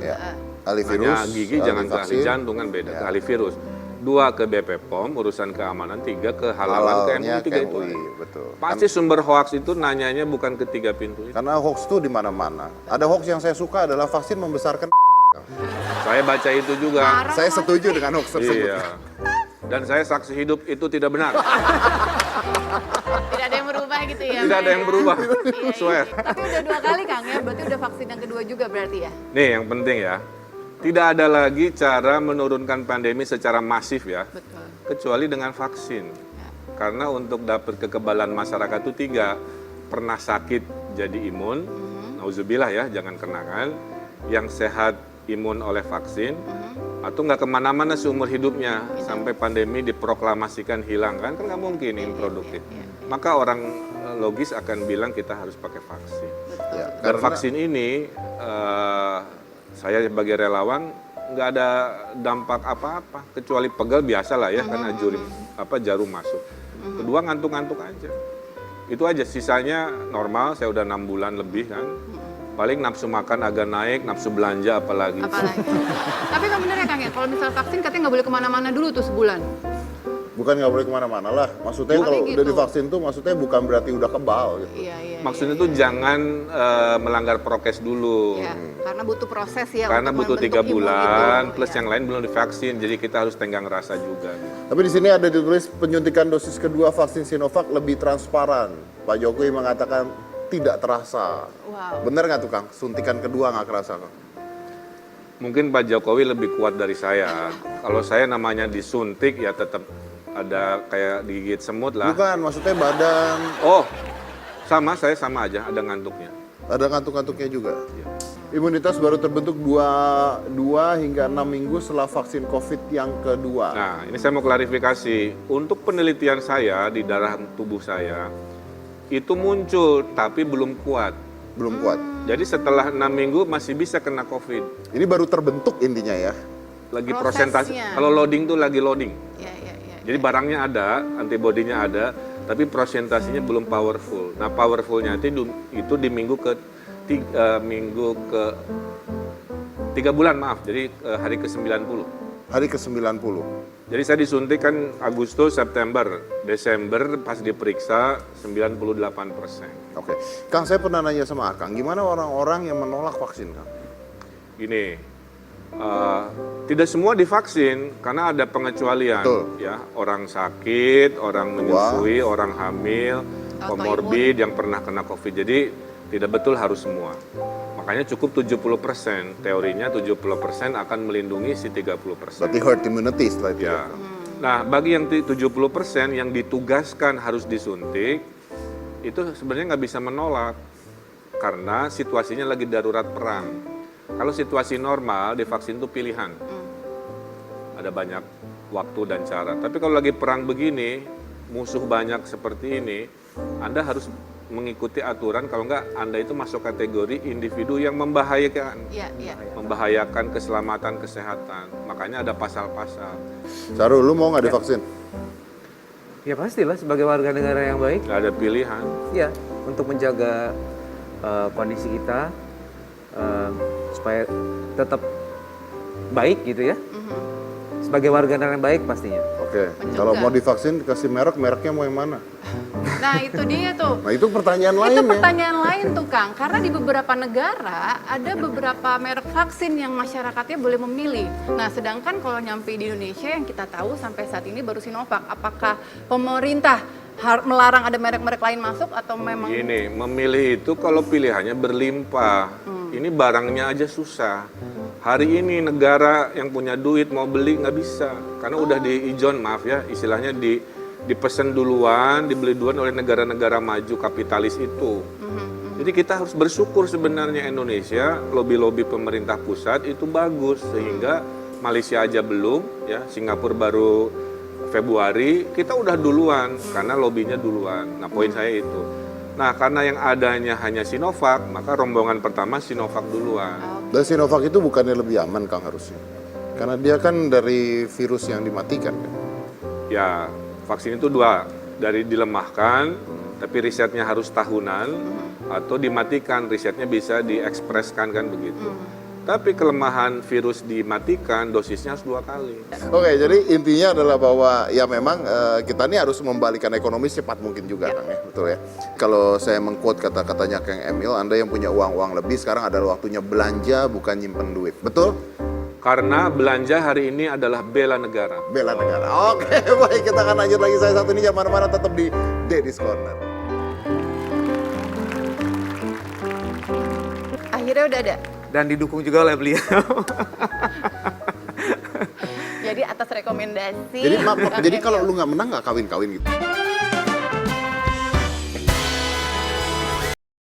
kan. Ahli virus, Hanya gigi ahli jangan ke ahli vaksin. jantung kan beda, ke ahli virus. 2 ke BP POM, urusan keamanan. 3 ke halalan ke Halalnya MUI, 3 itu. MUI, betul. Pasti sumber hoax itu nanyanya bukan ke 3 pintu itu. Karena hoax itu di mana-mana. Ada hoax yang saya suka adalah vaksin membesarkan. Saya baca itu juga. Saya setuju dengan hoax tersebut. Iya. Dan saya saksi hidup itu tidak benar. Tidak ada yang berubah gitu ya? Tidak ada yang berubah. Iya. Swear. Tapi udah 2 kali Kang ya, berarti udah vaksin yang kedua juga berarti ya? Nih yang penting ya. Tidak ada lagi cara menurunkan pandemi secara masif ya. Betul. Kecuali dengan vaksin. Karena untuk dapat kekebalan masyarakat itu 3. Pernah sakit jadi imun, nauzubillah ya, jangan kenakan. Yang sehat imun oleh vaksin, atau nggak kemana-mana seumur hidupnya sampai pandemi diproklamasikan hilang kan nggak mungkin ini produktif. Maka orang logis akan bilang kita harus pakai vaksin. Ya, Dan vaksin ini saya sebagai relawan nggak ada dampak apa-apa kecuali pegal biasa lah ya karena jarum masuk. Kedua ngantuk-ngantuk aja. Itu aja, sisanya normal. Saya udah 6 bulan lebih kan. Paling nafsu makan agak naik, nafsu belanja apalagi. Tapi kan bener ya Kang ya, kalau misal vaksin katanya nggak boleh kemana-mana dulu tuh sebulan. Bukan nggak boleh kemana-mana lah. Maksudnya kalau gitu. udah divaksin tuh maksudnya bukan berarti udah kebal gitu. Iya. Maksudnya tuh jangan melanggar prokes dulu. Iya, karena butuh proses ya. Karena untuk butuh 3 membentuk imun bulan, gitu. plus Iya. yang lain belum divaksin, jadi kita harus tenggang rasa juga. Tapi di sini ada ditulis penyuntikan dosis kedua vaksin Sinovac lebih transparan. Pak Jokowi mengatakan tidak terasa. Wow. Bener nggak tuh Kang? Suntikan kedua nggak kerasa Kang? Mungkin Pak Jokowi lebih kuat dari saya. Kalau saya namanya disuntik ya tetap ada kayak digigit semut lah. Bukan, maksudnya badan. Oh, saya sama aja, ada ngantuknya. Ada ngantuk-ngantuknya juga. Imunitas baru terbentuk 2 hingga 6 minggu setelah vaksin COVID yang kedua. Nah, ini saya mau klarifikasi. Untuk penelitian saya di darah tubuh saya, itu muncul tapi belum kuat. Belum kuat. Jadi setelah 6 minggu masih bisa kena COVID. Ini baru terbentuk intinya ya. Lagi Prosesnya. prosentase, kalau loading tuh lagi loading. Iya. Jadi barangnya ada, antibodinya ada, tapi prosentasenya belum powerful. Nah, powerfulnya itu di minggu ke 3 bulan, maaf. Jadi hari ke-90. Hari ke-90. Jadi saya disuntik kan Agustus, September, Desember pas diperiksa 98%. Oke. Kang, saya pernah nanya sama Akang, gimana orang-orang yang menolak vaksin, Kang? Gini, tidak semua divaksin karena ada pengecualian. Betul. Ya, orang sakit, orang menyusui, orang hamil, komorbid yang pernah kena COVID. Jadi tidak betul harus semua. Makanya cukup 70%, teorinya 70% akan melindungi si 30%. Berarti herd immunity setelah itu. Ya. Nah, bagi yang 70% yang ditugaskan harus disuntik, itu sebenarnya nggak bisa menolak karena situasinya lagi darurat perang. Kalau situasi normal, divaksin itu pilihan. Ada banyak waktu dan cara. Tapi kalau lagi perang begini, musuh banyak seperti ini, Anda harus mengikuti aturan, kalau enggak Anda itu masuk kategori individu yang membahayakan. Iya. Membahayakan keselamatan kesehatan. Makanya ada pasal-pasal. Sarul, lu mau nggak divaksin? Ya pastilah sebagai warga negara yang baik. Nggak ada pilihan. Ya, untuk menjaga kondisi kita supaya tetap baik gitu ya. Sebagai warga negara yang baik pastinya. Oke. Kalau mau divaksin kasih mereknya mau yang mana? Nah itu dia tuh. Nah itu pertanyaan lain Itu ya. pertanyaan lain tuh Kang, karena di beberapa negara ada beberapa merek vaksin yang masyarakatnya boleh memilih. Nah sedangkan kalau nyampe di Indonesia yang kita tahu sampai saat ini baru Sinovac. Apakah pemerintah melarang ada merek-merek lain masuk atau memang? Gini, memilih itu kalau pilihannya berlimpah. Ini barangnya aja susah. Hari ini negara yang punya duit mau beli nggak bisa. Karena udah diijon, maaf ya, istilahnya dipesan duluan, dibeli duluan oleh negara-negara maju kapitalis itu. Jadi kita harus bersyukur sebenarnya Indonesia, lobby-lobby pemerintah pusat itu bagus. Sehingga Malaysia aja belum, ya Singapura baru Februari, kita udah duluan karena lobbynya duluan. Nah poin saya itu. Nah karena yang adanya hanya Sinovac, maka rombongan pertama Sinovac duluan. Dan Sinovac itu bukannya lebih aman Kang harusnya? Karena dia kan dari virus yang dimatikan kan? Ya, vaksin itu 2, dari dilemahkan, tapi risetnya harus tahunan, atau dimatikan, risetnya bisa diekspreskan kan begitu. Tapi kelemahan virus dimatikan, dosisnya harus 2 kali. Oke, jadi intinya adalah bahwa ya memang kita ini harus membalikan ekonomi secepat mungkin juga, Kang ya, betul ya. Kalau saya mengquote kata-katanya Kang Emil, Anda yang punya uang lebih sekarang adalah waktunya belanja bukan nyimpen duit, betul? Karena belanja hari ini adalah bela negara. Bela negara. Oke, baik, kita akan lanjut lagi. Saya satu ini jangan mana-mana, tetap di Deddy's Corner. Akhirnya udah ada. Dan didukung juga oleh beliau. Jadi atas rekomendasi. Jadi, Kang jadi Emil. kalau lu nggak menang nggak kawin-kawin gitu.